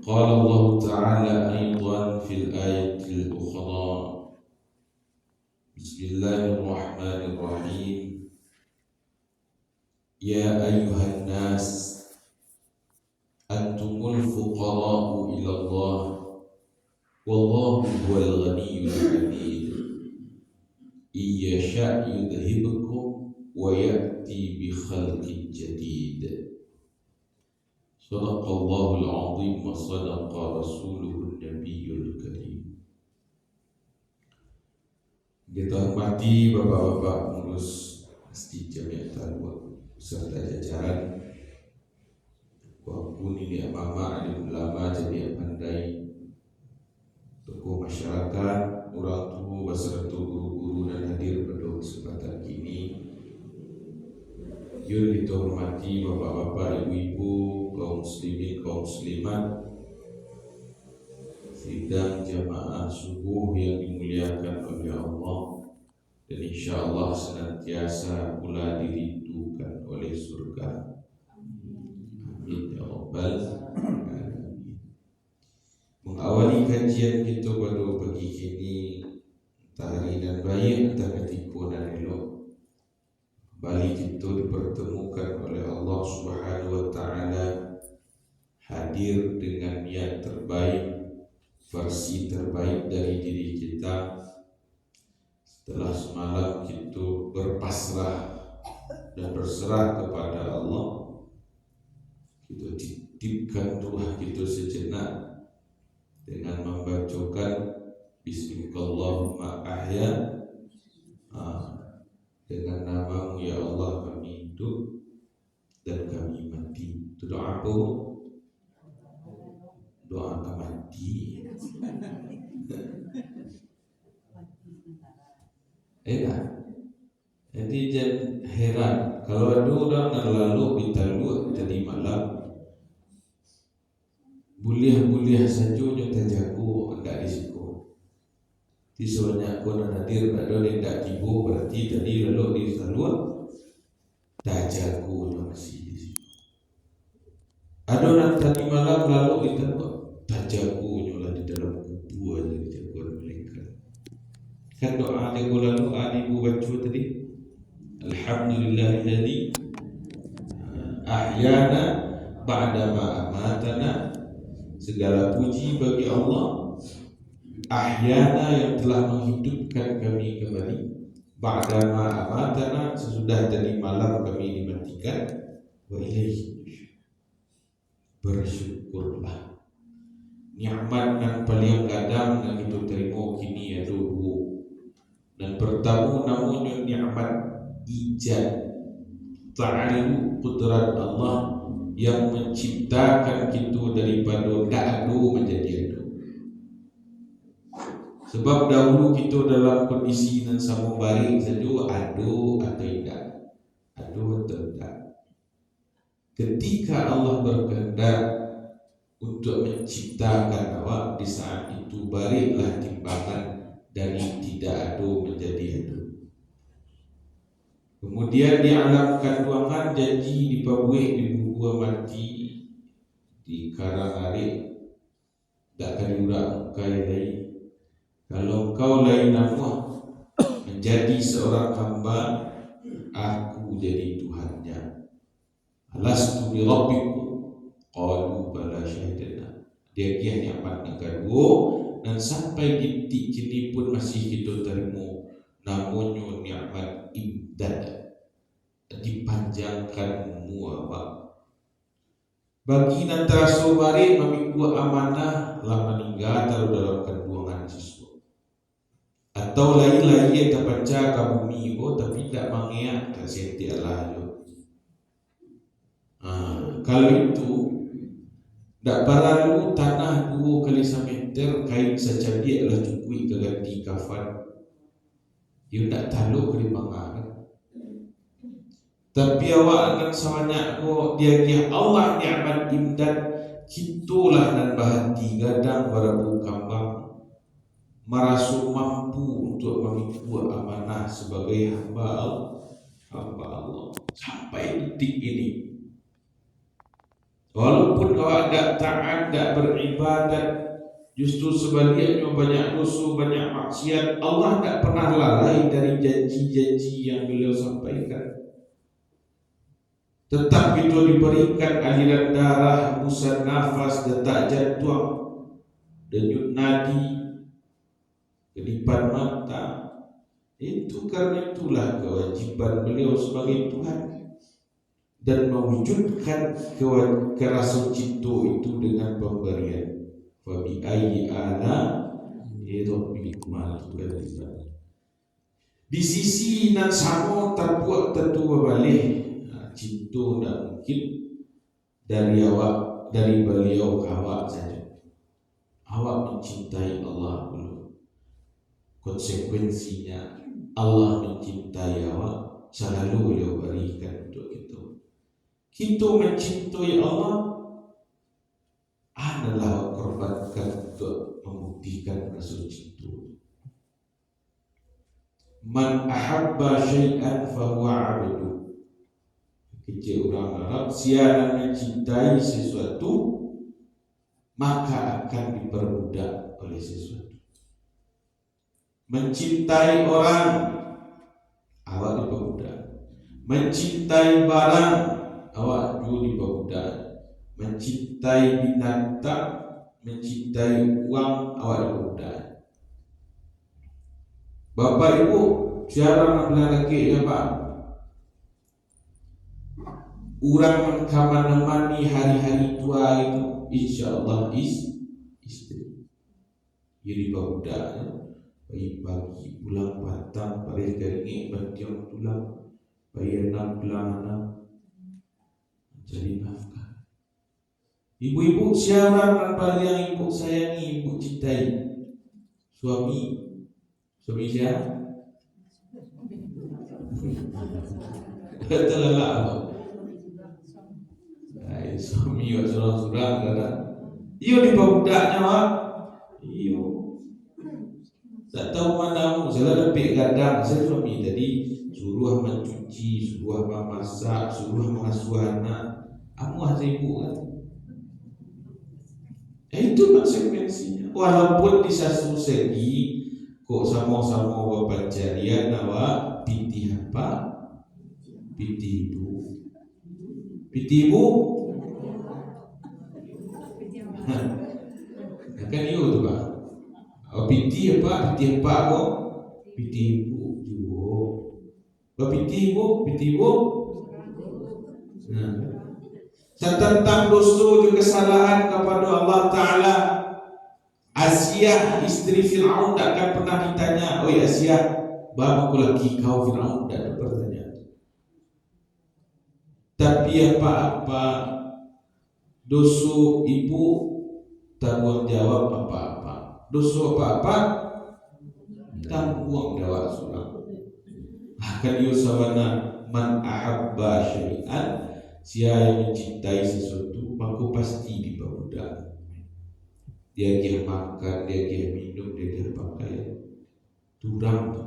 قال الله تعالى أيضا في الآية الأخرى بسم الله الرحمن الرحيم يا أيها الناس أنتم الفقراء إلى الله والله هو الغني الحميد إن يشاء يذهبكم ويأتي بخلق جديد صدق الله العظيم وصدق رسوله النبي الكريم. Kita hormati bapak-bapak pengurus Masjid Jamiat Talwa beserta jajaran walaupun ini mama alim ulama jadi pandai tokoh masyarakat, orang tua beserta guru-guru dan hadir pada kesempatan kini. Yuk kita hormati bapak-bapak, ibu-ibu, kaum muslimin, kaum muslimat, sidang jamaah subuh yang dimuliakan oleh Allah dan insya Allah senantiasa pula dirindukan oleh surga. Amin ya rabbal alamin. Mengawali kajian kita pada pagi kini, entah hari dan baik, entah ketika dan elok, kembali kita dipertemukan oleh Allah Subhanahu wa Ta'ala, hadir dengan niat terbaik, versi terbaik dari diri kita. Setelah semalam kita berpasrah dan berserah kepada Allah, kita titipkan ruh kita sejenak dengan membacakan Bismillahirrahmanirrahim ahya, dengan namamu ya Allah kami hidup dan kami mati. Itu doa apa? Doa mati. Enak. Jadi jangan heran kalau ada orang yang lalu ditalu tadi malam buliah saja nyata jago enggak risiko. Di soalnya aku hadir ada yang tak tiba berarti tadi lalu di talu dah jago masih di situ. Ada orang tadi malam lalu di talu tak jago nyola di dalam kubur aja jagoan mereka. Kan doa dia lalu ibu baca tadi Alhamdulillahilladzi ahyana ba'da ma amatana. Segala puji bagi Allah ahyana yang telah menghidupkan kami kembali, ba'da ma amatana sesudah tadi malam kami dimatikan, wa ilaihi bersyukurlah. Nikmat yang paling kadang yang kita terima kini ada dua. Dan pertama namanya nikmat ijad, ta'alu qudrat Allah yang menciptakan kita daripada tak ada menjadi ada. Sebab dahulu kita dalam kondisi yang sama baik saja ada atau tidak, ada atau tidak. Ketika Allah berkehendak untuk menciptakan awak, di saat itu baliklah timbangan dari tidak ada menjadi ada. Kemudian di alam kandungan janji dipabuih di buku mati di karang-arik tak akan urak kai lain. Kalau kau lain nama menjadi seorang hamba, aku jadi Tuhannya. Alastu bi rabbikum qalu bala syahidna. Dia kian nikmat yang kedua dan sampai titik kini pun masih kita terima namanya nikmat imdad, dipanjangkan muabak bagi nanta sobari memikul amanah lah meninggal taruh dalam kandungan sesuatu atau lain-lain yang terpancar ke bumi tapi tak mengiak tak senti Allah jo. Kalau itu tak perlu tanah 2 kali 1 meter kain secadia adalah cukup ke ganti kafan. You tak tahu ke dipangan. Tapi awak akan sebanyak dia Allah ni'mat imdad kitulah dan bahati gadang barabu kambang merasa mampu untuk memikul amanah sebagai hamba Allah sampai detik ini. Walaupun awak tak taat, tak beribadat, justru sebaliknya banyak dosa, banyak maksiat, Allah tak pernah lalai dari janji-janji yang beliau sampaikan. Tetap kita diberikan aliran darah, hembusan nafas, detak jantung, denyut nadi, kedipan mata. Itu karena itulah kewajiban beliau sebagai Tuhan dan mewujudkan kerasa cinta itu dengan pemberian. Wa bi ayyi ala rabbikuma tukadziban. Di sisi nan sama terbuat tentu berbalik. Cinta tak mungkin dari awak, dari beliau awak saja. Awak mencintai Allah dulu. Konsekuensinya Allah mencintai awak, selalu beliau berikan untuk kita. Kita mencintai Allah adalah korbankan untuk membuktikan rasa cinta. Man ahabba syai'an fahuwa 'abdu. Kecil orang Arab, siapa mencintai sesuatu maka akan diperbudak oleh sesuatu. Mencintai orang, awak diperbudak. Mencintai barang, awak juga diperbudak. Mencintai binatang, mencintai uang, awak diperbudak. Bapak ibu, siapa nak lelaki ya Pak? Orang menemani hari-hari tua itu, insyaAllah istri. Jadi budak pagi pulang patang, paling keringet batiang tulang, bayar 6 bulan anak, jadi nafkah. Ibu-ibu, siapa yang ibu sayangi, ibu cintai? Suami siapa? Betul lah. Suami wa surang-surang kan. Iyo di budaknya Pak. Iyo. Tak tahu mana mu salah lebih gadang saya suami tadi suruh mencuci, suruh memasak, suruh mengasuh anak. Amuah ibu kan. Itu konsekuensinya. Walaupun di satu segi kok sama-sama berpacaran awak pitih apa? Pitih ibu. Pitih ibu. Kan iyo tu Pak. Piti apa? Piti apa kok? Piti ibu juga. Piti ibu. Nah, tentang dosa dan kesalahan kepada Allah Taala. Asia istri Fir'aun tak akan pernah ditanya, "Oh Asia, bapak laki kau Fir'aun?" Tak ada pertanyaan. Tapi apa-apa dosa ibu tanggung jawab apa-apa. Dosa apa-apa tanggung jawab seorang. Akan yusawana man ahabba syai'an, siapa yang mencintai sesuatu maka pasti diperbudak. Dia kira makan, dia kira minum, dia kira pakaian. Turang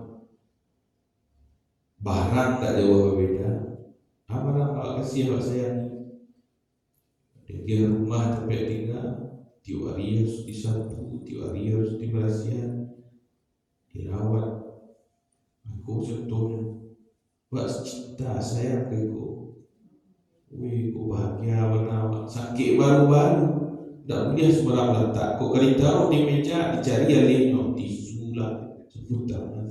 barang tak jauh berbeda. Barang awak kasih awak sayangi. Dia kira rumah tempat tinggal, tiap hari harus disapu, tiap hari harus diberasihan, dirawat. Aku contohnya, buat cinta sayang ke kau. Wih, kau bahagia warna sakit baru-baru. Tak boleh sembarang letak. Kau kali taruh di meja, dicari alihnya tisu lah, sebutan.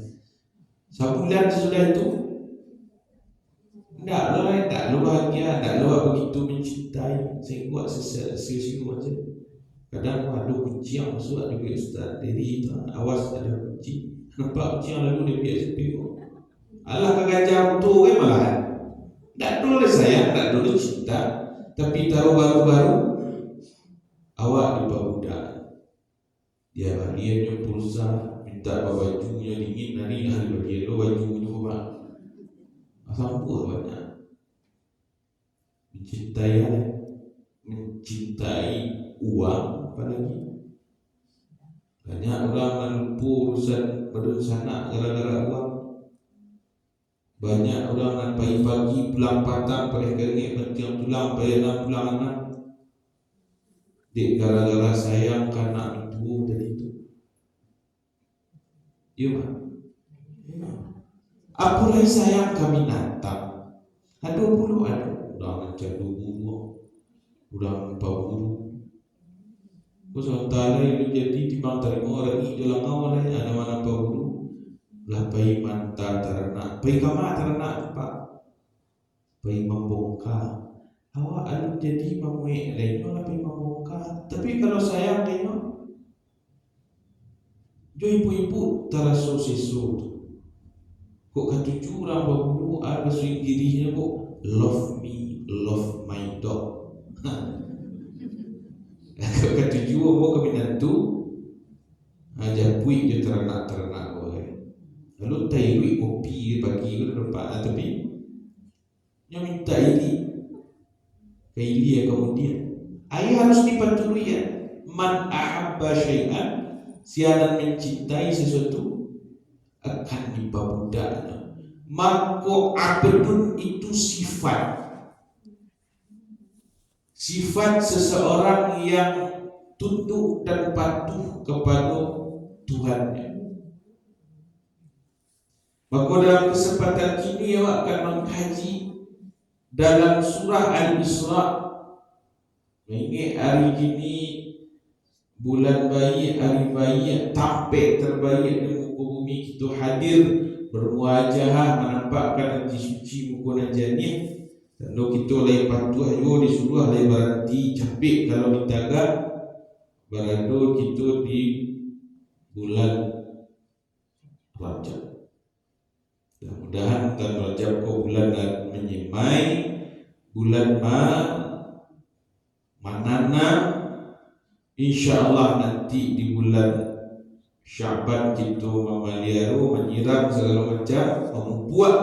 Sebulan sesudah itu, tak lo bahagia, tak lo begitu mencintai. Saya buat sesuatu macam. Kadang ada kucing yang masuk juga Ustaz. Jadi itu awas ada kucing. Nampak kucing lalu dia biasa tengok. Alah kagak tu kan malah. Tak dulu sayang, tak dulu cinta. Tapi taruh baru-baru awak diperbudak. Dia bagian pulsa, minta bajunya dingin hari bagian lo bajunya Pak. Asal buah banyak. Mencintai uang apalagi. Banyak orang melupa urusan berencana gara-gara uang. Banyak orang pagi-pagi pulang patang pada keringet bentiang tulang bayar 6 bulan anak. Dek gara-gara sayang kanak itu tadi itu. Iya Pak. Apalagi sayang kami natang. Ada puluh ada. Udah macam 20, udah 40. Sementara itu jadi timbang terima orang ini dalam awal ada mana 40. Lah bayi manta ternak, bayi kama ternak Pak. Bayi membongkar. Awak alu jadi mamuik lain orang bayi membongkar. Tapi kalau sayang tengok, jo ibu-ibu teraso sesu. Kok ketujuh orang berburu ada suing dirinya kok love me, love my dog. Kok ketujuh orang keminat tu aja puik je ternak boleh. Lalu tayi kopi bagi ke depan tapi yang minta ini ke ini kemudian ayah harus dipatuhi ya. Man ahabba syai'an, siapa mencintai sesuatu akan dibudaknya. Maka abdun itu sifat seseorang yang tunduk dan patuh kepada Tuhannya. Maka dalam kesempatan ini awak akan mengkaji dalam surah Al-Isra. Ini hari ini bulan bayi, hari bayi tampil terbaik di muka bumi kita hadir bermuajahah menampakkan nanti suci muka janin. Lalu kita lagi patuh ayo disuruh lagi berhenti capek kalau ditaga berado kita di bulan Rajab. Mudah-mudahan bulan Rajab ke bulan menyemai bulan manana. InsyaAllah nanti di bulan Syaban kita memaliaru, menyiram segala macam, membuat.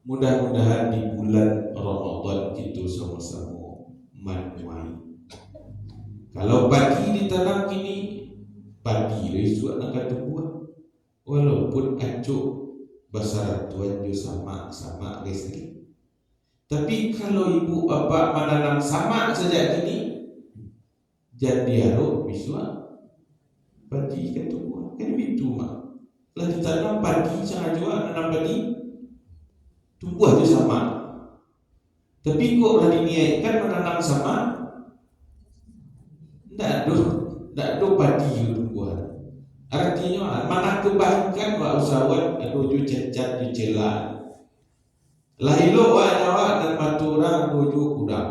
Mudah-mudahan di bulan Ramadan kita sama-sama menuai. Kalau padi ditanam kini, padi besok nak kata buat. Walaupun acuk besar tuan jo sama lagi. Tapi kalau ibu bapa menanam sama sejak kini, jadi harus bisa padi kata buat. Kan itu mak. Lah ditanam padi sangat juga nanam padi tumbuh tu sama. Tapi kok lah diniatkan menanam sama, tak ada padi tumbuh. Artinya mana kebaikan wa usahawan ada ju cacat ju celah. Lah elok wa nyawa dan maturang doju kurang.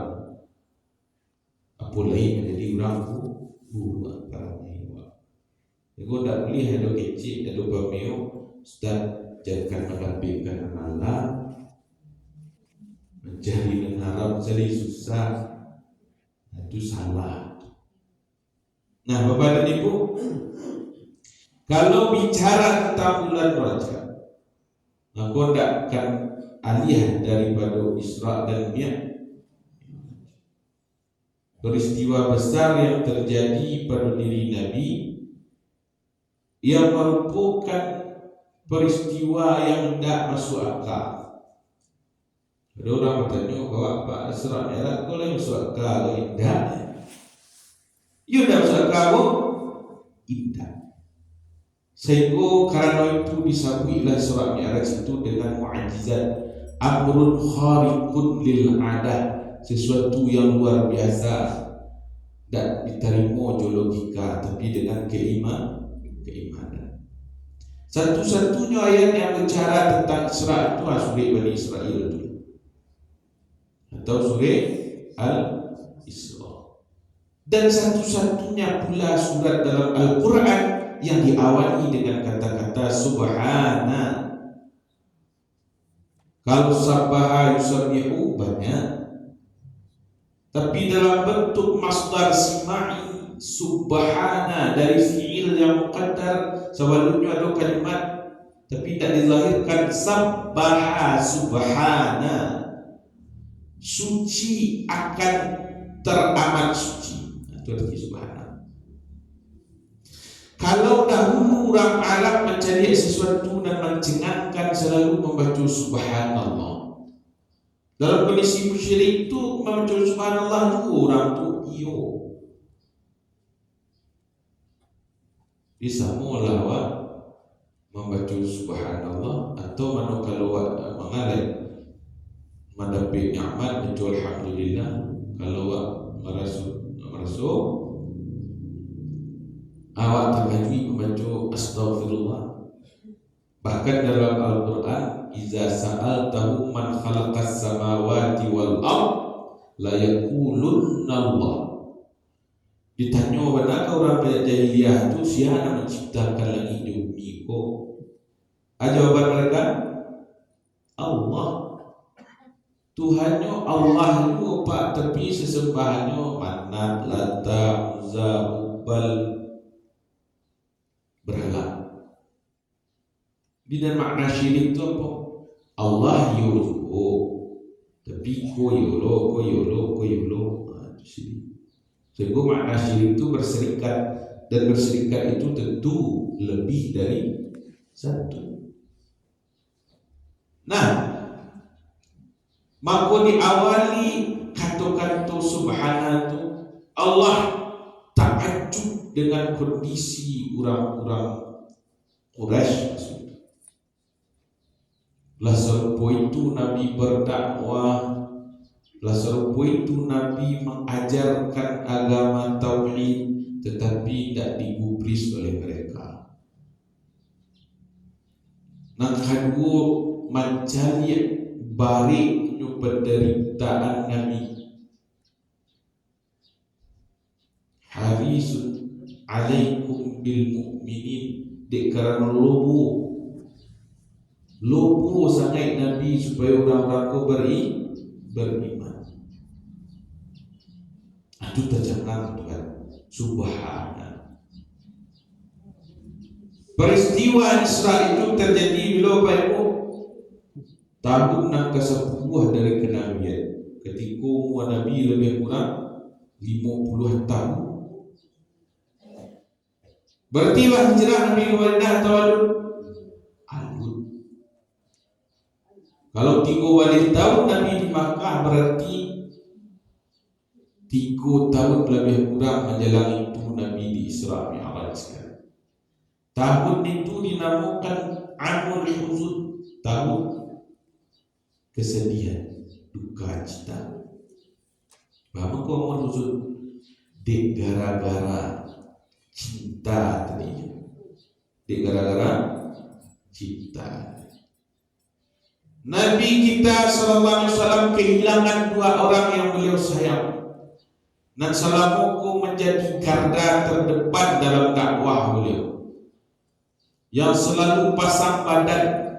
Apa lain jadi orang buru apa ni wa. Ego tak boleh ada kecil ada pameo ustaz jangan mengambilkan Allah mencari dan harap jadi susah. Itu salah. Nah, Bapak dan Ibu, kalau bicara tentang bulan Rajab, maka tidak akan alih daripada Isra dan Mi'raj. Peristiwa besar yang terjadi pada diri Nabi yang merupakan peristiwa yang tidak masuk akal. Ada orang bertanya bahwa Pak Isra Mi'raj boleh masuk akal? Tidak. Ya tidak masuk akal, tidak. Sehingga karena itu disabuilah Isra Mi'raj itu dengan mukjizat amrun khariqun lil adah, sesuatu yang luar biasa dan diterima logika tapi dengan keimanan. Satu-satunya ayat yang bicara tentang Isra itu surah Bani Israel itu atau surah Al-Isra, dan satu-satunya pula surat dalam Al-Quran yang diawali dengan kata-kata subhana. Kalau sabbaha yusabbihu banyak, tapi dalam bentuk masdar sima'i subhana dari fi'il yang muqaddar. Sebelumnya ada kalimat tapi tak dilahirkan sabbaha subhana, suci akan teramat suci. Itu arti subhana. Kalau dahulu orang Arab mencari sesuatu dan mencengangkan selalu membaca subhanallah. Dalam kondisi musyrik itu membaca subhanallah juga orang tu iyo. bisa mula membaca subhanallah atau mana kalau mengalir mendapat nikmat baca alhamdulillah. Kalau merasuk awak terkajui membaca astaghfirullah. Bahkan dalam Al-Quran, iza sa'altahu man khalaqas samawati wal ard la yaqulunna Allah. Ditanya benar orang jahiliyah itu siapa menciptakan langit dan bumi kok? Jawaban mereka Allah. Tuhannya Allah itu apa? Tapi sesembahannya Manat, Lata, Uzza, Ubal, berhala. Di dalam makna syirik itu apa? Allah yolo, tapi ko yolo. Itu syirik. Sehingga makna syirik itu berserikat, dan berserikat itu tentu lebih dari satu. Nah, maka diawali kata-kata subhana itu Allah takjub dengan kondisi orang-orang Quraisy. Lasarupo itu Nabi berdakwah, lasarupo itu Nabi mengajarkan agama tauhid, tetapi tidak digubris oleh mereka. Nah, kedua mencari baliknya penderitaan Nabi. Harisun alaikum bil mu'minin, karena lubu sangat Nabi supaya orang-orang kau beriman. Itu terjangan Tuhan subhana. Peristiwa Isra itu terjadi bila Pak Ibu tahun yang ke-10 dari kenabian, ketika umur Nabi lebih kurang 50 tahun. Berarti hijrah Nabi ke Madinah tahun Al-Hud. Kalau 3 tahun Nabi di Makkah, berarti 3 tahun lebih kurang menjelang itu Nabi di Isra Mi'raj. Tahun itu dinamakan Amul Huzun, tahun kesedihan, duka cita. Bahwa kau Amul Huzun dek gara-gara cinta tadi, dek gara-gara cinta. Nabi kita sallallahu alaihi wasallam kehilangan 2 orang yang beliau sayang, dan salamuku menjadi garda terdepan dalam dakwah beliau, yang selalu pasang badan,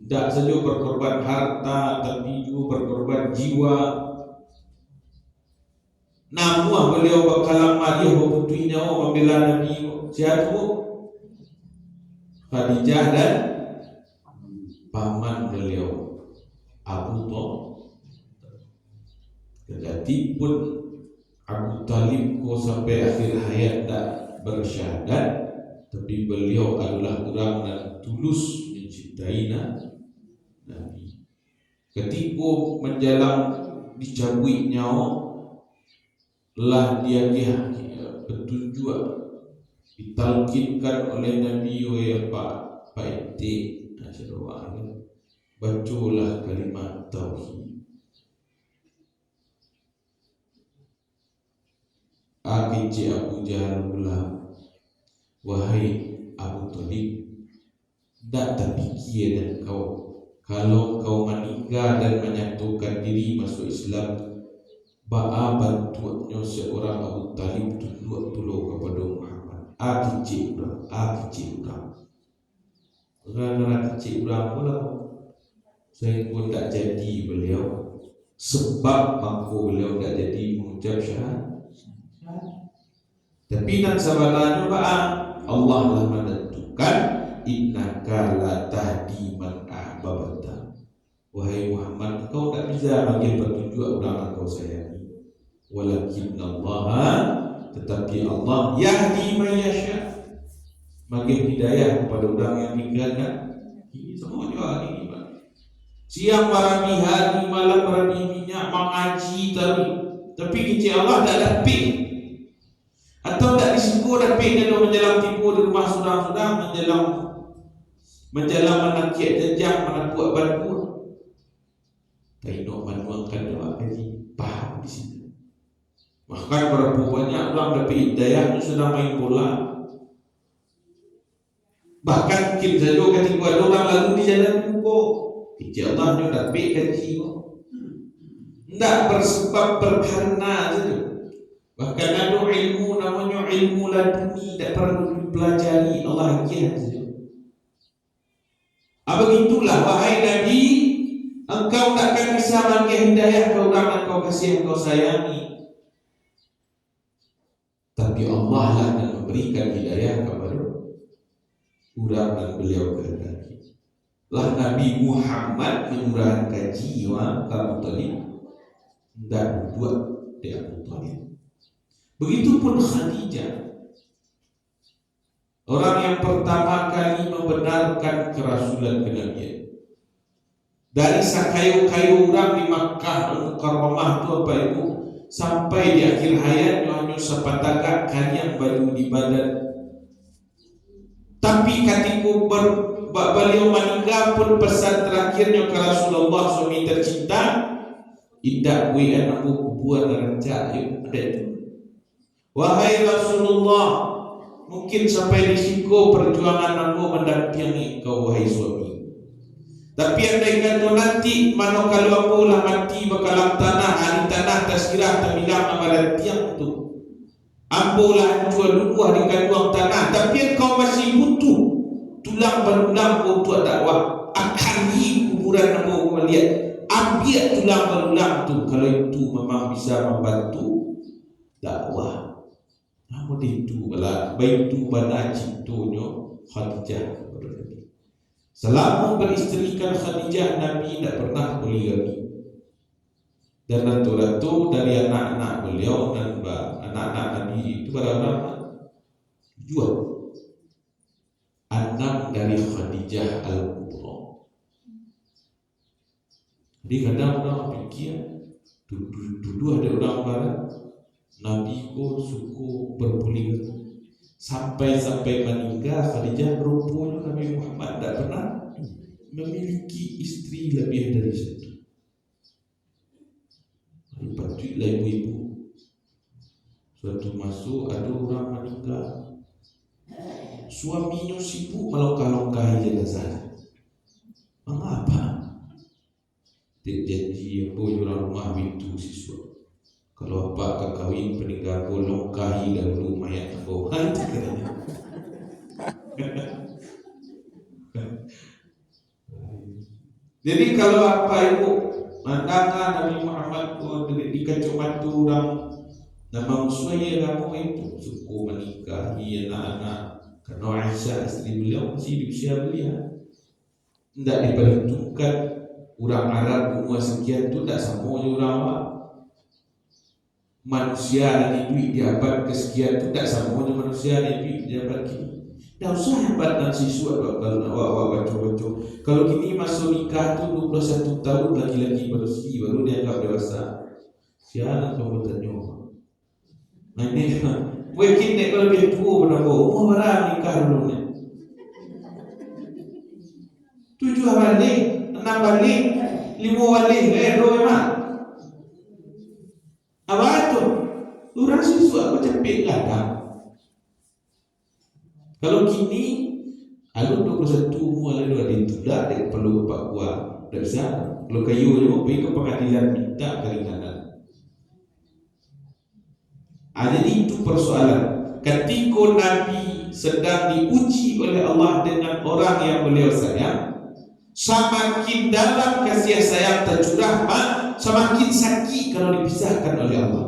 tidak saja berkorban harta, tapi juga berkorban jiwa. Namun beliau bakalan Maria berputuinya membela Nabi. Siapa? Khadijah dan paman beliau Abu Thalib. Kendati pun Abu Talib ko sampai akhir hayat tak bersyahadat, tapi beliau adalah orang yang tulus mencintai Nabi. Ketika menjelang dicabut nyawa, lah dia petunjuk ditalkinkan oleh Nabi Pak Iti. Bacalah kalimat tauhid. Akinci Abu Jahal ulang, wahai Abu Thalib, tak terpikir dan kalau kau meninggal dan menyatukan diri masuk Islam, ba'a bantuannya seorang Abu Thalib tunduk kepada Muhammad. Akinci ulang. Orang kecil ulang pula, saya pun tak jadi beliau, sebab bangku beliau tak jadi mengucap syahadat. Tapi dan sabarnya Allah lah menentukan, innaka la tahdi man ahbabta. Wahai Muhammad, kau tak bisa bagi petunjuk orang yang kau sayangi. Walakin Allah, tetapi Allah yahdi man yasha, bagi hidayah kepada orang yang dikehendaki. Ini semua juga ini Pak. Siang barami hari, malam barami minyak mengaji tapi kecil Allah tak ada ping. Atau tak risiko tapi dia menjelang tipu di rumah sudang-sudang, menjelang menakiat jejak, menakuat batu. Tainok manuangkan doa ini paham di sini. Bahkan berapa banyak orang dapat hidayah sedang main bola. Bahkan mungkin saja ketika ada orang lalu di jalan kok, insya-Allah dia dapat gaji kok. Tidak bersebab berkarena saja. Bahkan ada ilmu namanya ilmu laduni, tidak perlu dipelajari, Allah ajar saja. Begitulah wahai Nabi, engkau takkan bisa bagi hidayah ke orang engkau kasih, engkau sayangi. Tapi Allah lah yang memberikan hidayah kepada orang yang beliau kehendaki. Lah Nabi Muhammad menyurahkan jiwa Abu Talib dan buat dia Abu Talib. Begitupun Khadijah, orang yang pertama kali membenarkan kerasulan kenabian. Dari sakayu-kayu orang di Makkah Al-Mukarramah itu apa itu, sampai di akhir hayatnya hanya sepatagak kalian baju di badan. Tapi ketika beliau meninggal pun pesan terakhirnya ke Rasulullah suami tercinta, indah gue anakku buat rancak ada itu. Wahai Rasulullah, mungkin sampai risiko perjuangan aku mendampingi kau wahai suami. Tapi andai kata nanti mana kalau aku lah mati bakalang tanah, hari tanah tasirah terbilang amalan tiang itu. Ampulah jual dulu hari kanduang tanah. Tapi engkau masih butuh tulang belulang untuk dakwah. Akan di kuburan aku melihat. Ambil tulang belulang tu kalau itu memang bisa membantu dakwah. Namun itu adalah baitu bana cintunya Khadijah kepada Nabi. Selama beristrikan Khadijah, Nabi tidak pernah poligami. Dan ratu-ratu dari anak-anak beliau dan anak-anak Nabi itu berapa? 7. 6 dari Khadijah Al-Kubra. Jadi kadang orang pikir dulu ada orang barat Nabi ko suku berpoligami sampai meninggal Khadijah rupanya Nabi Muhammad tidak pernah memiliki istri lebih dari satu. Patutlah ibu-ibu suatu masuk ada orang meninggal, suaminya sibuk melongkah-longkahi jenazah. Mengapa? Janji apa orang rumah itu siswa. Kalau apa kawin peninggal bolong kahi dahulu mayat aku. Itu katanya. Jadi kalau apa ibu mandangan Nabi Muhammad di kacamata orang nama musuhnya kamu itu suku menikahi anak-anak. Karena Aisyah istri beliau masih di usia belia. Tidak diperhitungkan orang Arab umur sekian itu tidak sama orang awam. Manusia dan duit di abad kesekian itu tak sama dengan manusia dan duit di abad kini. Tak usah hebat dan siswa kalau nak baca-baca. Kalau kini masuk nikah tu 21 tahun lagi-lagi berusia baru dianggap dewasa. Siapa kau bertanya? Nah ini, mungkin nak kalau lebih tua berapa umur berapa nikah dulu ni? 7 balik, 6 balik, 5 balik, 2 memang. Apa itu? Orang siswa aku capek kadang. Kalau kini alun 21 umur lalu ada tidak ada perlu bapak kuat tak bisa. Kalau kayu je pergi ke pengadilan minta keringanan. Jadi itu persoalan. Ketika Nabi sedang diuji oleh Allah dengan orang yang beliau sayang, semakin dalam kasih sayang tercurah, semakin sakit kalau dipisahkan oleh Allah.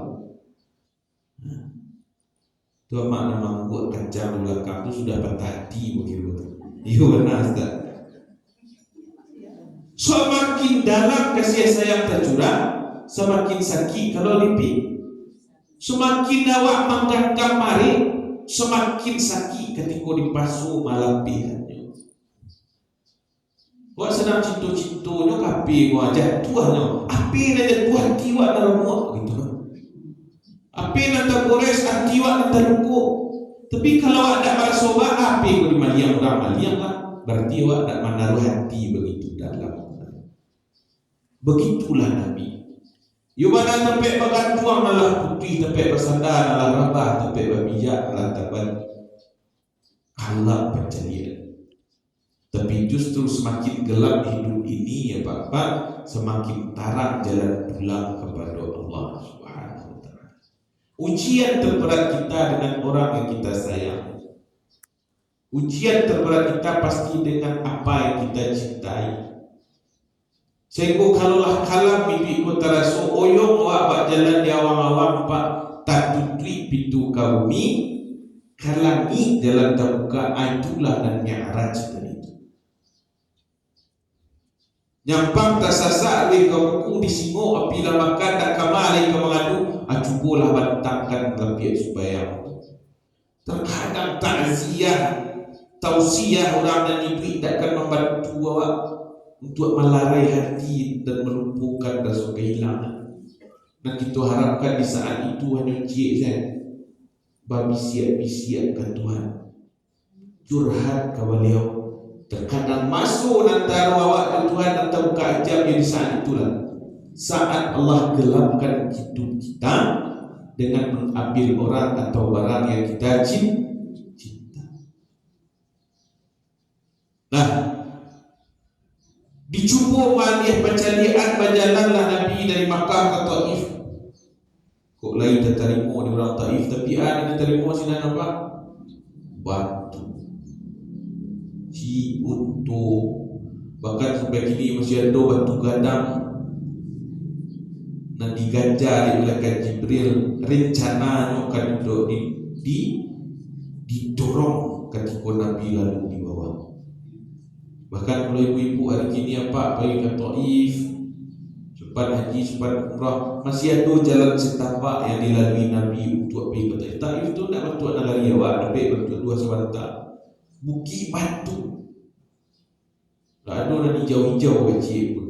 Itu makna membuat kaca di belakang itu sudah patah hati begitu. Iya benar Ustaz. Semakin dalam kasih sayang tercurah, semakin sakit kalau dipi. Semakin awak menggenggam mari, semakin sakit ketika dipasuh malam pihaknya. Wak sedang cintu-cintunya kapi wajah tuahnya. Api na jatuh hati wak dalam muak gitu. Api nak tergores, hati awak nak terlukuk. Tapi kalau awak tak bersobat, api kau dimaliam orang maliam lah. Berarti awak tak menaruh hati begitu dalam. Begitulah Nabi. Yubana tempat bergantuang adalah putih, tempat bersandar adalah rabah, tempat berbijak adalah taban. Kalap pencarian. Tapi justru semakin gelap hidup ini ya Bapak, semakin terang jalan pulang kepada Allah Subhanahu wa taala. Ujian terberat kita dengan orang yang kita sayang. Ujian terberat kita pasti dengan apa yang kita cintai. Sehingga kalaulah kalam mimpi ku terasu oyong awak jalan di awang-awang pak tak tutui pintu kaumi kalangi jalan terbuka itulah dan mi'raj tadi itu. Nyampang tersasak di kamu di singo apabila makan tak kamali ke mengadu acubolah bantangkan lebih supaya terkadang takziah tausiah orang dan ibu tidak akan membantu awak untuk melarai hati dan melumpuhkan rasa kehilangan. Dan kita harapkan di saat itu hanya cik saya babi siap-siap ke Tuhan curhat ke beliau. Terkadang masuk antara awak dan Tuhan atau buka ajab di saat itulah saat Allah gelapkan hidup kita dengan mengambil orang atau barang yang kita cinta. Nah, dicuba malih pencarian berjalanlah Nabi dari Makkah ke Taif. Kok lain terima di orang Taif, tapi ada diterima sini apa? Batu, untuk bahkan sampai kini masih ada batu gadang dan diganjar di malaikat Jibril rencananya akan didorong ketika Nabi lalu di bawah. Bahkan kalau ibu-ibu hari kini apa pergi ke Taif sempat haji sempat umrah masih ada jalan setapak yang dilalui Nabi untuk pergi ke Taif. Taif itu tak bentuk negara awak tapi bentuk dua sebentar bukit batu. Tak ada dan hijau-hijau kecil pun.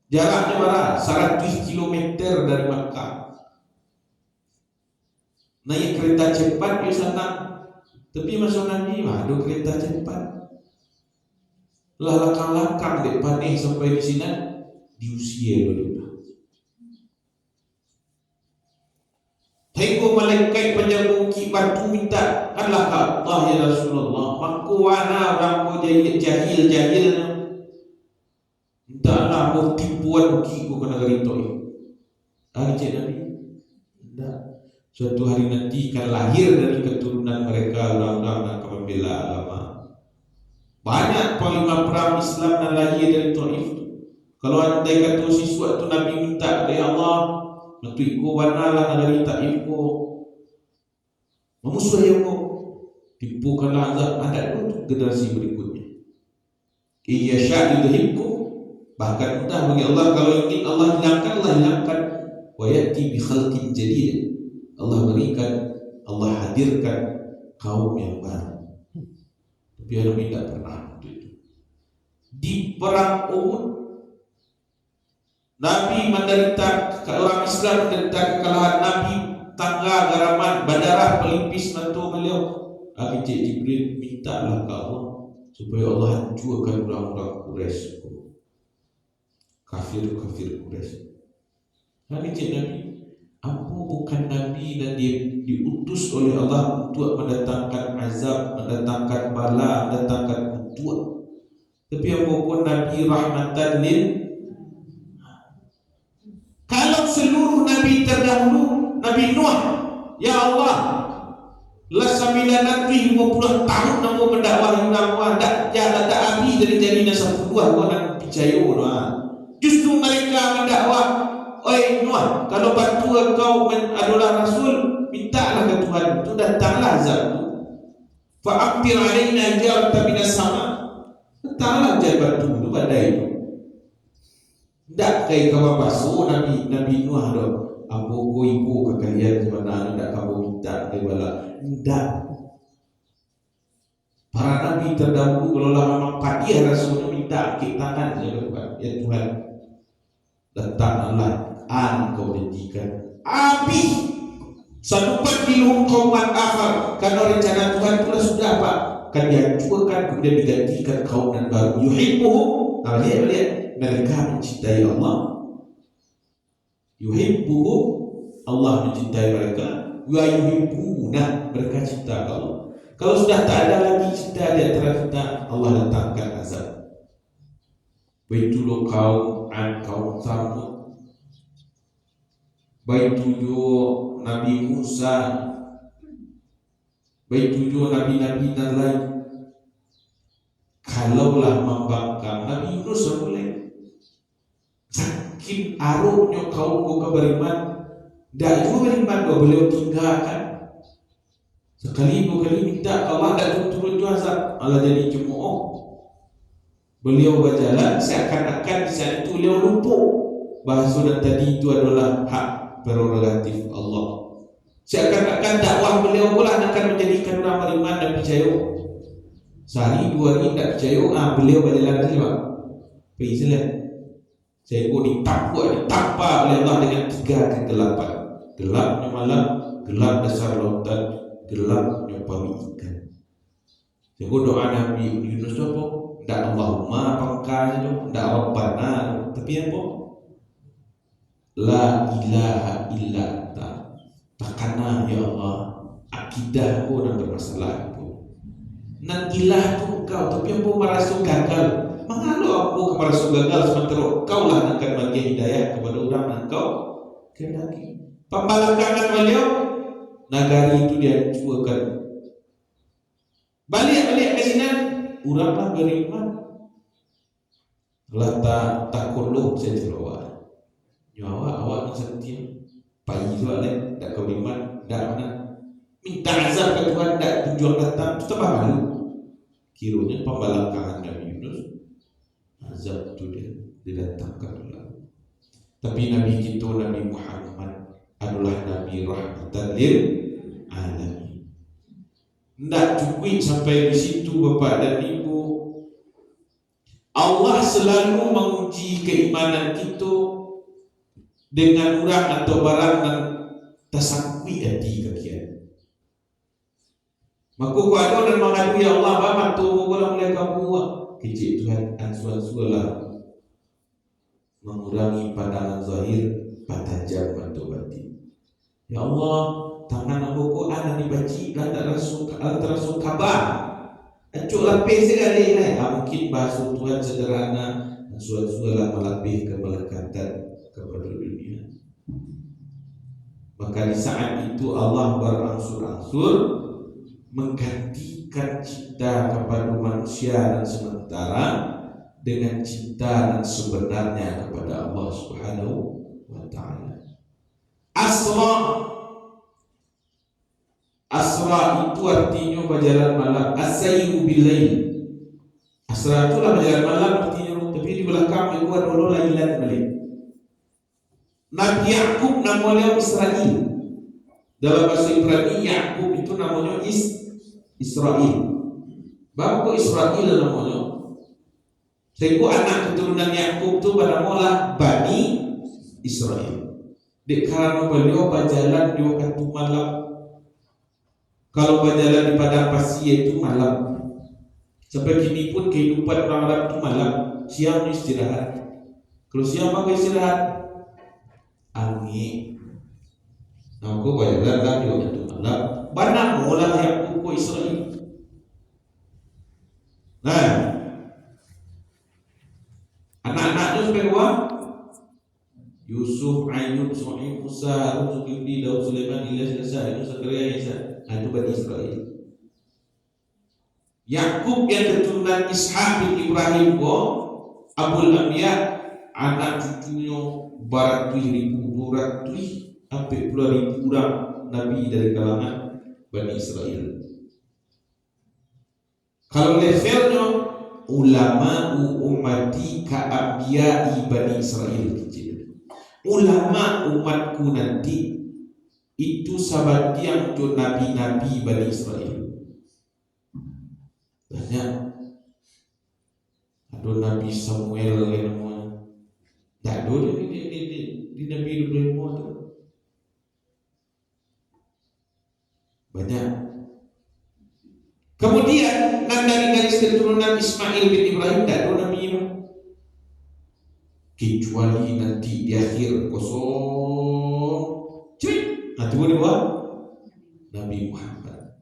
Jaraknya berapa? 100 km dari Makkah. Naik kereta cepat di sana. Tapi masuk Nabi ada kereta cepat. Lah lakang-lakang dek panih sampai di sini diusia dulu. Tengok malaikat penjaga bukit batu minta Allah Allah ya Rasulullah maku wana orang jahil minta Allah mau tipuan bukit ku kena gerito cik Nabi tidak. Suatu hari nanti akan lahir dari keturunan mereka orang-orang yang akan membela agama. Banyak panglima perang Islam yang lahir dari Taif. Kalau andai kata sesuatu Nabi minta dari Allah nanti ko wanalah dari Taif ko memusuh yang ko tipukanlah azab ada untuk generasi berikutnya. Iya sya'idhibku bahkan mudah bagi Allah kalau ingin Allah hilangkan wa yati bi khalqin jadid. Allah berikan Allah hadirkan kaum yang baru. Tapi Nabi tidak pernah itu. Di perang Uhud Nabi menderita orang Islam menderita kekalahan Nabi tangga garaman badarah pelipis mantu beliau. Cik Jibril mintalah ke Allah supaya Allah hancurkan orang-orang Quraisy, kafir Quraisy. Cik Nabi, apa bukan Nabi dan dia diutus oleh Allah untuk mendatangkan azab, mendatangkan bala, mendatangkan kutuan. Tapi apa pun Nabi rahmatan lil. Kalau seluruh Nabi terdahulu Nabi Nuh, ya Allah lah 950 tahun namu mendakwah dakwah tak jalan tak habis dari jadi nasab kedua kau nak percaya justru mereka mendakwah oi Nuh kalau bantu engkau adalah rasul mintalah ke Tuhan itu datanglah azab fa'amtir alaina jaratan minas sama datanglah batu itu badai itu. Tak kaya kamu basuh Nabi Nuh ada apa ibu ke kalian mana tak kamu minta ke bala tidak. Para Nabi terdahulu kalau memang padiah rasulnya minta ke tangan ya Tuhan datanglah kau janjikan habis Sanubaddiluhum qauman akhar, karena rencana Tuhan itu sudah apa? Akan dihancurkan kemudian digantikan kaum yang baru. Yuhibbuhum, lihat mereka mencintai Allah. Yuhibbuhum, Allah mencintai mereka. Wa yuhibbuna, mereka cinta Allah. Kalau sudah tak ada lagi cinta di antara kita, Allah datangkan azab. Baitulu kaum an kaum Samud, baitulu Nabi Musa, baitulu nabi-nabi dan lain. Kalaulah membangkang Nabi Yunus boleh. Saking arupnya kaum beriman, dah juga beriman bahwa beliau tinggalkan. Sekali dua kali minta Allah tak turun azab, Allah jadi cemooh. Beliau berjalan seakan-akan di saat itu beliau lupa bahasa dan tadi itu adalah hak prerogatif Allah. Seakan-akan dakwah beliau pula akan menjadikan orang beriman dan percaya. Sehari dua hari tak percaya, beliau berjalan ke sini. Pergi saya pun ditampa oleh Allah dengan 3 kegelapan. Gelapnya malam, gelap dasar lautan, gelapnya pari ikan. Saya pun doa Nabi Yunus tu apa? Tak Allahumma pangkanya tu, tak Rabbana, tapi apa? La ilaha illa anta. Takana ya Allah, akidah pun yang bermasalah pun. Nan ilah tu kau, tapi apa merasa gagal? Mengalu aku merasa gagal sementara kau lah akan bagi hidayah kepada orang yang kau kehendaki. Pembalakangan beliau, nagari itu dihancurkan. Balik ke sini, uranglah beriman. Allah takut lu saya cerowa. Nyawa awak setia. Pagi tu alek tak kau beriman, tak mana. Minta azab ke Tuhan, tak tujuan datang, tu tambah malu. Kiranya pembalakangan Nabi Yunus, azab tu dia didatangkan Allah. Tapi Nabi kita, Nabi Muhammad adalah Nabi rahmatan lil alamin. Tidak cukup sampai di situ Bapak dan Ibu. Allah selalu menguji keimanan kita dengan orang atau barang yang tersangkui hati kakian. Maka kau ada dan mengadu ya Allah, bapak tu orang mulai kamu kecil Tuhan ansur-ansurlah mengurangi pandangan zahir, patajam atau batin. Ya Allah, tangan aku kau ada dibaci dan terasuk kabar. Acuk lapis sekali ni. Mungkin bahasa Tuhan sederhana, ansur-ansurlah melebih kemelekatan kepada dunia. Maka di saat itu Allah berangsur-angsur menggantikan cinta kepada manusia dan sementara dengan cinta dan sebenarnya kepada Allah Subhanahu wa taala. Asra itu artinya berjalan malam. As-sayru bil-lail. Asra itu lah berjalan malam artinya, tapi di belakang itu ada dulu lailan balik. Nabi Yakub namanya Israel. Dalam bahasa Ibrani Yakub itu namanya Israel. Bapa Israel namanya. Sehingga anak keturunan Yakub itu pada mula Bani Israel. Di karena beliau berjalan di waktu malam. Kalau berjalan di padang pasir itu malam. Sampai kini pun kehidupan orang Arab itu malam. Siang istirahat. Kalau siang apa istirahat? Angin. Nah, aku berjalan lah di waktu malam. Banyak mula Yakub ke Israel. Nah, anak-anaknya sampai dua. Yusuf, Ayub, Suhaib, Musa, Harun, Zulkifli, Daud, Sulaiman, Ilyas, Yasa, Yunus, Zakaria, Isa. Itu Bani Israel. Yakub yang keturunan Ishak bin Ibrahim Abul Anbiya, anak cucunya baratus ribu, sampai puluhan ribu orang Nabi dari kalangan Bani Israel. Kalau levelnya ulama ummati ka'abiyai Bani Israel kecil. Ulama umatku nanti itu sahabat yang tu nabi-nabi Bani Israel. Banyak. Ada Nabi Samuel yang namanya. Tak ada di Nabi Ibrahim tu. banyak. Kemudian dari garis keturunan Ismail bin Ibrahim tak ada Nabi Ibrahim, kecuali nanti di akhir kosong cuy, nanti boleh buat Nabi Muhammad.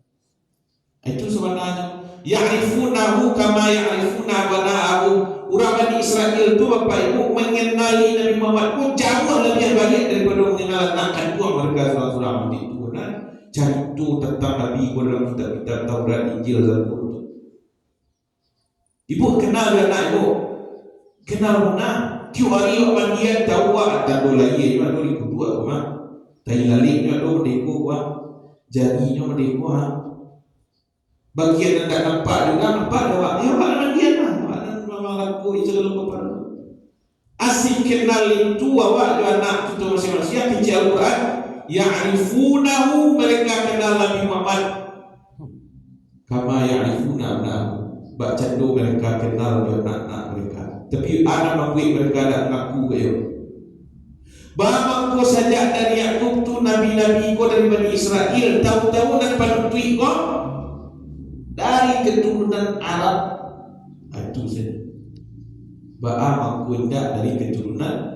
Itu sebenarnya ya'rifunahu kama ya'rifuna abana'ahu. Orang Bani Israel itu Bapak Ibu mengenali Nabi Muhammad pun jauh lebih banyak daripada mengenal anak kandung mereka surah-surah itu. Cari itu tentang Nabi dalam kitab-kitab Taurat, Injil, Zabur. Ibu kenal anak ibu? Kenal mana? Kiwari orang dia tahu ada dola ye, ada ribu dua mah. Tai laliknya ada merdeka wah, jadinya merdeka. Bagian yang tak nampak juga nampak dah. Ya mana dia mah? Mana memang laku itu kalau bapak. Asik kenal itu awak anak kita masing-masing yang baca Al-Quran. Ya'rifunahu, mereka kenal Nabi Muhammad kama ya'rifuna abna'ahu. Baca doa mereka kenal anak-anak mereka. Tapi anak mampu mereka tak mengaku kayo. Bahawa ko saja dari Yakub tu nabi-nabi ko dari Bani Israel, tahu-tahu nak panutui ko dari keturunan Arab. Itu saja. Bahawa ko tidak dari keturunan.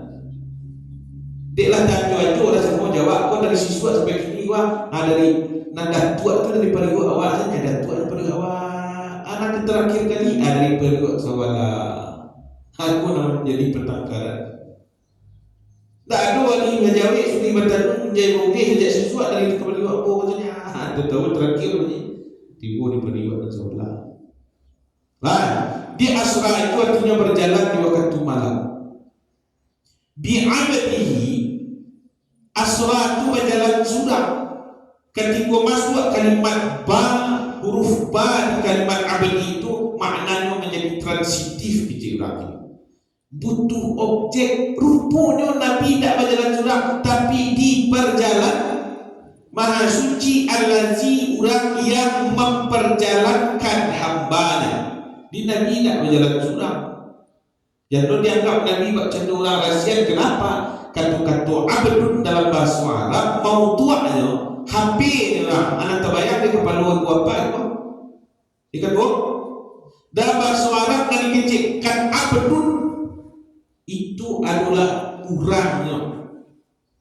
Deklah tanya aja orang semua jawab kau dari siswa sampai kini wah dari nanda tua tu dari periuk awak saja ada tua dari periuk awak anak terakhir kali dari periuk sawala aku nak jadi pertangkaran tak ada lagi menjawab suri bertanya menjadi mungkin sejak siswa dari periuk apa katanya ada tahu terakhir ni tiba di periuk sawala. Di asra itu artinya berjalan di waktu malam. Bi'abadihi asra itu berjalan sudah. Ketika masuk kalimat ba, huruf ba di kalimat abadi itu maknanya menjadi transitif bicara. Butuh objek, rupanya Nabi tidak berjalan sudah, tapi di perjalanan Maha Suci Allazi, orang yang memperjalankan hambanya. Di Nabi tidak berjalan sudah. Yang dianggap Nabi baca orang rahsia. Kenapa? Kata-kata abdun dalam bahasa Arab mautu'nya hampir anak terbayang di kepala apa itu? Ikan bu? Dalam bahasa Arab kan dikecilkan abdun itu adalah urangnya.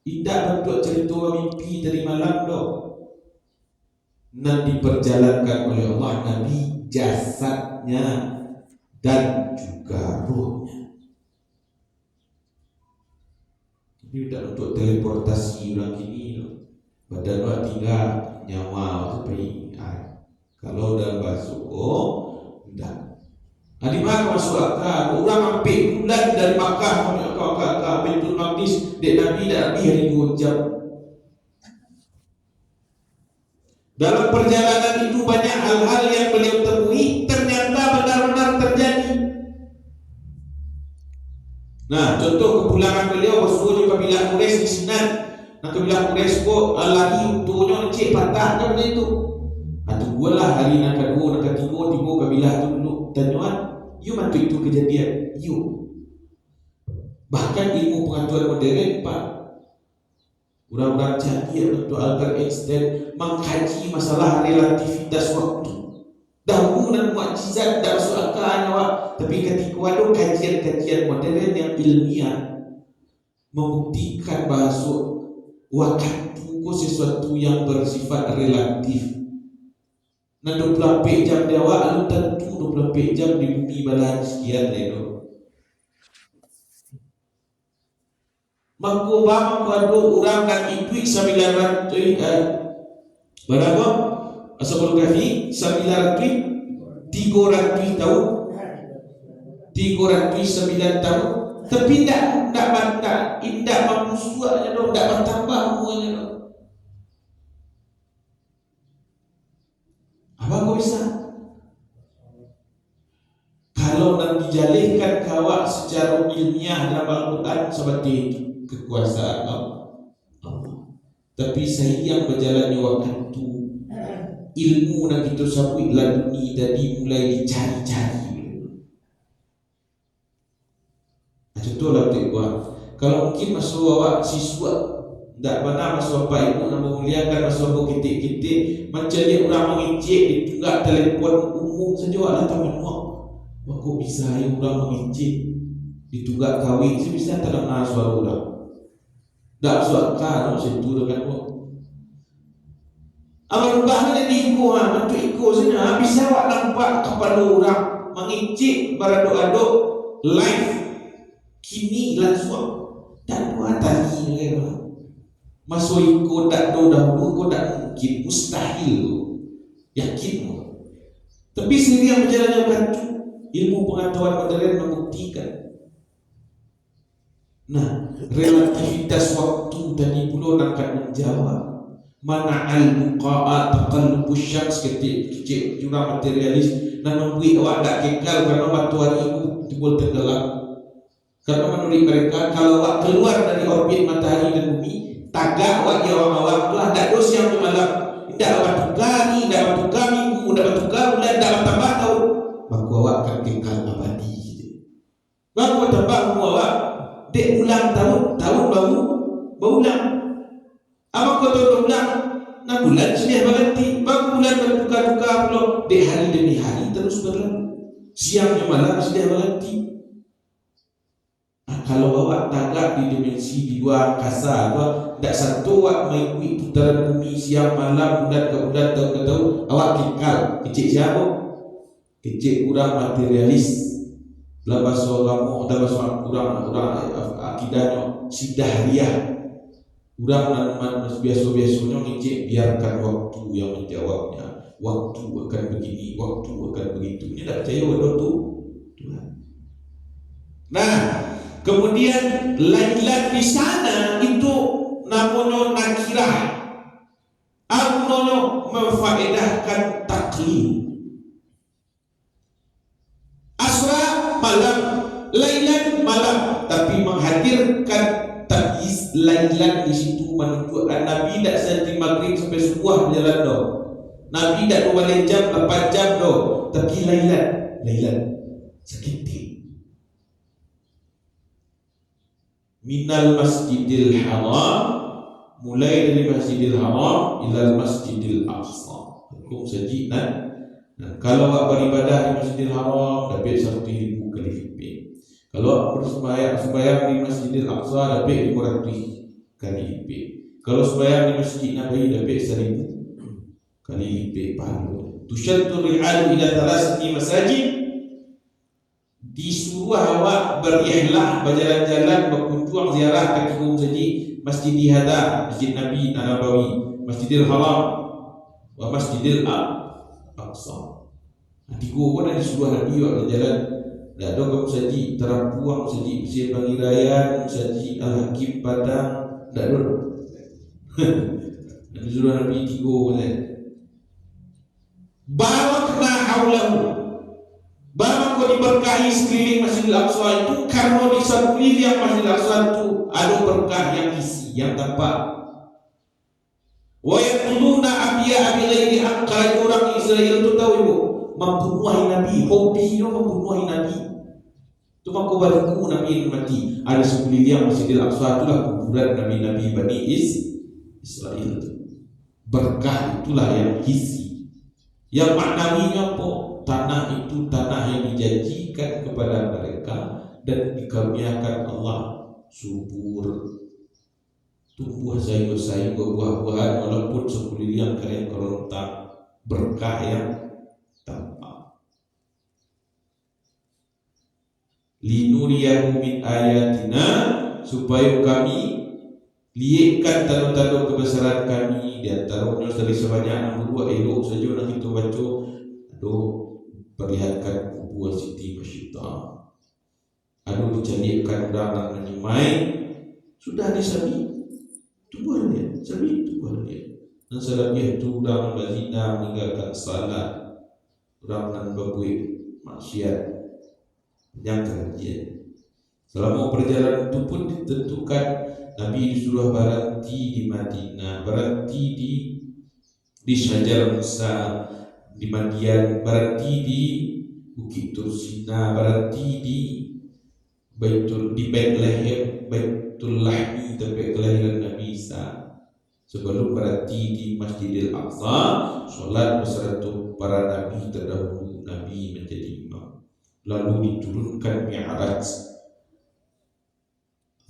Tidak bentuk cerita mimpi dari malam dok. Nabi diperjalankan oleh Allah, Nabi jasadnya dan juga rohnya. Ini tidak untuk teleportasi orang ini. Badan orang tinggal nyawa seperti kalau dalam bahasa tidak. Di mana masuk akal? Orang ambil bulan dari Makkah sampai ke Baitul Maqdis, dek Nabi dah lebih dari 2 jam. Dalam perjalanan itu banyak hal-hal yang beliau temui ternyata benar-benar terjadi. Nah, contoh kepulangan beliau bersuruh kabilah Quraisy di Sinan. Nah, kabilah Quraisy kok lagi untuknya cek patahnya benda itu. Tunggu lah hari nak kedua, nak ketiga, tiga kabilah tu dulu tanyaan. You mantu itu kejadian. You. Bahkan ilmu pengetahuan modern Pak. Orang-orang canggih untuk Albert Einstein mengkaji masalah relativitas waktu. Dahulu dan mukjizat tak masuk akal awak. Tapi ketika ada kajian-kajian modern yang ilmiah membuktikan bahawa waktu itu sesuatu yang bersifat relatif. Nah 24 jam di awak lalu tentu 24 jam di bumi balahan sekian itu. Maka bang ada orang dan itu 900 berapa? Ashabul Kahfi 900 300 tahun 309 tahun. Tapi tidak mampu suaranya dong, tidak bertambah umurnya dong. Apa kau bisa? Kalau nak dijalihkan kawak secara ilmiah dalam Al-Quran seperti itu kekuasaan Allah. Tapi sayang berjalannya waktu ilmu nak kita sabut laduni tadi mulai dicari-cari. Contohlah tu buat. Kalau mungkin masuk awak siswa Tak pernah masuk apa ibu nak memuliakan masuk apa kitik-kitik macam dia orang mengicik di tunggak telefon umum saja lah tak manuak. Kok bisa orang mengicik di tunggak kahwin sih bisa tak nak suara orang. Tak suaka situ dekat kok. Abang bahkan di iko bantu iko sana bisa awak nampak kepala orang mengicik berado-ado live kini langsung tak buat tadi orang. Masuk ikut tak tahu dahulu kau tak mungkin, mustahil tu, yakin tu. Tapi sendiri yang berjalan bantu ilmu pengetahuan modern membuktikan. Nah, relativitas waktu tadi pula akan menjawab mana al-muqa'a taqallubus syams kecil jurang materialis dan membuat awak tak kekal kerana matahari itu timbul tenggelam. Karena menurut mereka kalau awak keluar dari orbit matahari dan bumi tagak awak ya awak telah tak dos yang malam tidak awak tukari tidak awak tukar minggu tidak awak tukar bulan tidak awak tambah tahun maka awak akan kekal abadi maka tambah awak dek ulang tahun baru berulang apa kau tahu ulang nah bulan sudah berganti baru bulan bertukar-tukar pula dek hari demi hari terus berlalu siang dan malam sudah berganti. Kalau awak tagak di dimensi di dua angkasa tidak satu awak mengikuti putaran bumi siang malam bulan ke bulan tahun ke tahun awak kekal kecil siapa? Kecil kurang materialis dalam bahasa kamu dalam bahasa kurang akidahnya sidahriah kurang biasa-biasanya kecil biarkan waktu yang menjawabnya waktu akan begini waktu akan begitu ini tak percaya waktu tu Tuhan. Nah kemudian lailat di sana itu namanya nakirah namanya memfaedahkan taklid asra malam lailat malam tapi menghadirkan tamyiz lailat di situ menunjukkan Nabi tidak sehari maghrib sampai subuh berjalan doh Nabi tidak 2 jam 8 jam doh tapi lailat seketik minal masjidil haram mulai dari masjidil haram ila masjidil aqsa hukum sajidan dan kalau awak beribadah di masjidil haram dapat 1,000 kali lipat kalau sembahyang di masjidil aqsa dapat 500 kali lipat kalau sembahyang di masjid Nabawi dapat 1,000 kali lipat pahala tusyaddu rihal ila 3 masajid disuruh awak berihlah berjalan-jalan berkunjung ziarah ke 3 masjid Masjid Hada Masjid Nabi Nabawi Masjidil Haram wa Masjidil Aqsa 3 pun ada disuruh Nabi awak berjalan tak ada ke masjid Terapuang Masjid Pangirayan Masjid Al-Hakim Padang tak ada disuruh Nabi 3 boleh barakna haulahu barang kau diberkahi sekeliling Masjidil Aqsa itu karena di sekeliling Masjidil Aqsa itu ada berkah yang isi yang tampak. Wa yaquluna abiya bi haqqa orang Israel itu tahu ibu membunuh Nabi, hobinya membunuh Nabi. Itu maka bariku Nabi mati. Ada sekeliling Masjidil Aqsa itulah kuburan Nabi-Nabi Bani Israel. Berkah itulah yang isi. Yang maknawinya apa? Tanah itu tanah yang dijanjikan kepada mereka dan dikaruniakan Allah subur tumbuh sayur-sayur buah-buahan walaupun sekeliling kalian kerontang berkah yang tampak linuriyahu min ayatina supaya kami lihatkan tanda-tanda kebesaran kami di antaranya dari sebanyak 62 elok saja nak kita baca perlihatkan kubur Siti Masyidah aduh dicarikan undangan menyemai sudah disabi tubuh dia sabi tubuh dia dan selebih itu udang berzina meninggalkan salat udang berbuat maksiat yang kerja selama perjalanan itu pun ditentukan Nabi disuruh berhenti di Madinah berhenti di Syajar Musa di Madian berhenti di Bukit Tursina berhenti di Baitul di Bethlehem Baitul Lahmi tempat kelahiran Nabi Isa sebelum berhenti di Masjidil Aqsa, sholat beserta para nabi terdahulu, Nabi menjadi imam. Lalu diturunkan Mi'raj.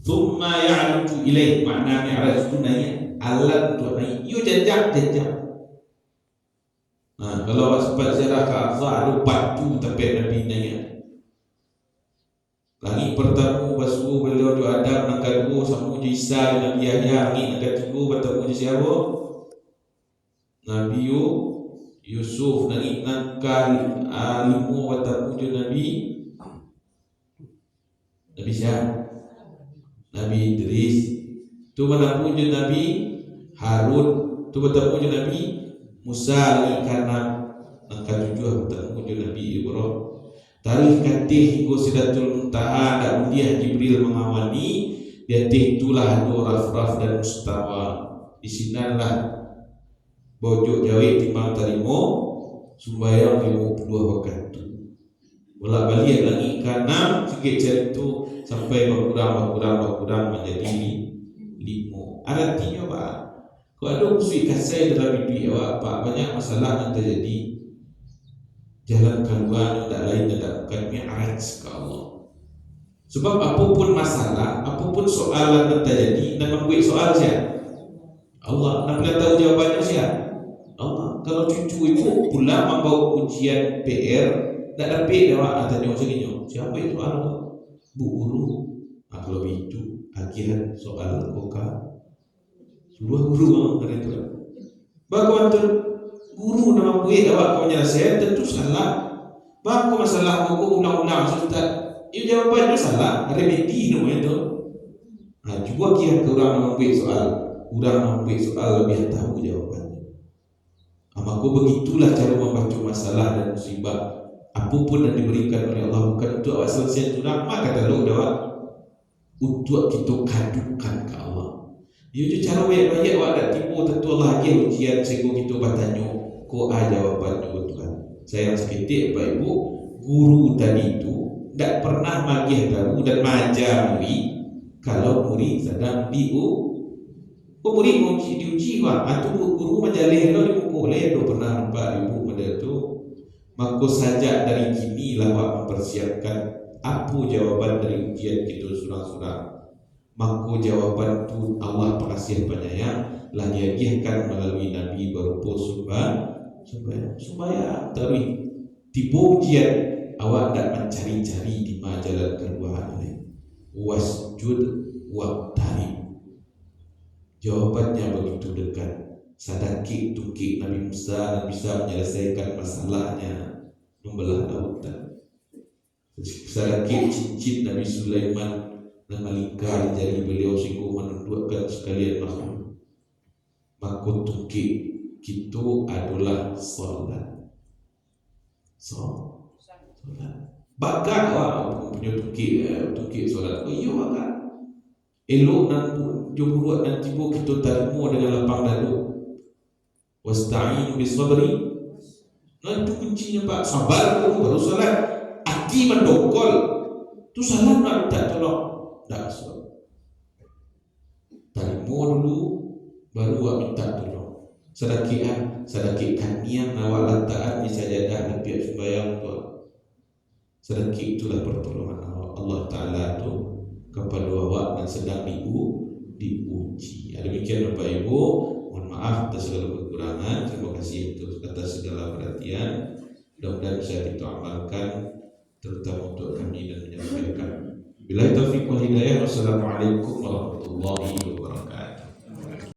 Thumma ya'ruju ilaih, makna Mi'raj itu naik alat untuk naik. Yo jajak. Kalau sempat ziarah ke Aqsa ada batu tempat Nabi naik. Langit pertama basuh beliau tu Adam nak kedua sama je Isa dengan Nabi Yahya. Langit nak ketiga bertemu je siapa? Nabi Yusuf. Langit nak lima bertemu je Nabi siapa? Nabi Idris. Tu bertemu je Nabi Harun. Tu bertemu je Nabi Musa. Langit kanan angka 7 bertemu je Nabi Ibrahim. Tarikh katih hingga Sidratul Muntaha, dan undiah Jibril mengawani. Dia itulah ada raf-raf dan mustawa. Di sinalah bojok jawab timang tarimo sembahyang 52 waktu. Bolak-balik langit kanan sikit cerita sampai berkurang menjadi 5. Artinya apa? Kalau ada musuh kasai dalam hidup awak, banyak masalah yang terjadi. Jalan keluar tak lain adalah bukan Mi'raj ke Allah. Sebab apapun masalah, apapun soalan yang terjadi, nak membuat soal siapa? Allah. Nak boleh tahu jawabannya siapa? Allah. Kalau cucu ibu pula membawa ujian PR, tak dapat jawab tanya macam siapa itu soal? Bu guru. Kalau begitu akhirnya soal koka suruh guru orang itu. Bagaimana guru nama buat awak penyelesaian tentu salah. Bako masalah kau ulang-ulang Ustaz. Ia jawapannya salah. Remedi nama itu. Cuba kira orang membuat soal. Orang membuat soal lebih tahu jawapannya. Maka begitulah cara membaca masalah dan musibah. Apapun yang diberikan oleh Allah bukan untuk awak selesai surah. Maka kalau awak untuk kita kadukan ke Allah. Ia je cara baik-baik awak tak tipu. Tentu Allah lagi ujian sehingga kita bertanya. Kau jawapan Tuhan. Saya seketik Bapak Ibu, guru tadi itu tidak pernah magih tahu dan majar murid kalau murid sedang murid diuji atau guru majalih lo dimukul lo pernah nampak ibu pada itu. Maka saja dari kini lah mempersiapkan apa jawaban dari ujian kita surah-surah. Maka jawaban tu Allah pengasih penyayang lah diagihkan melalui Nabi berupa supaya tarik tiba ujian awak tak mencari-cari di majalah keluar ini. Wasjud waqtarib. Jawabannya begitu dekat. Sadakik tukik Nabi Musa dan bisa menyelesaikan masalahnya membelah lautan. Sadakik cincin Nabi Sulaiman dan melingkar di jari beliau sehingga menundukkan sekalian makhluk. Maka tukik kita adalah solat. Bakat awak punya tukik solat. Iya bakat. Elok dan jumlah dan tiba kita terima dengan lapang dadu. Wasta'inu bisabri. Nah itu kuncinya Pak. Sabar dulu baru solat. Hati mendokol. Tu salat nak tak tolong. Tak solat. Terima dulu baru awak minta tolong. Sedekahkan niat awak letakkan di sajadah dan pihak sembahyang tu. Sedekah itulah pertolongan Allah Ta'ala tu kepada awak dan sedang diuji. Demikian Bapak Ibu, mohon maaf atas segala kekurangan. Terima kasih atas segala perhatian. Mudah-mudahan bisa kita amalkan, terutama untuk kami dan menyampaikan. Billahi taufiq wal hidayah. Wassalamualaikum warahmatullahi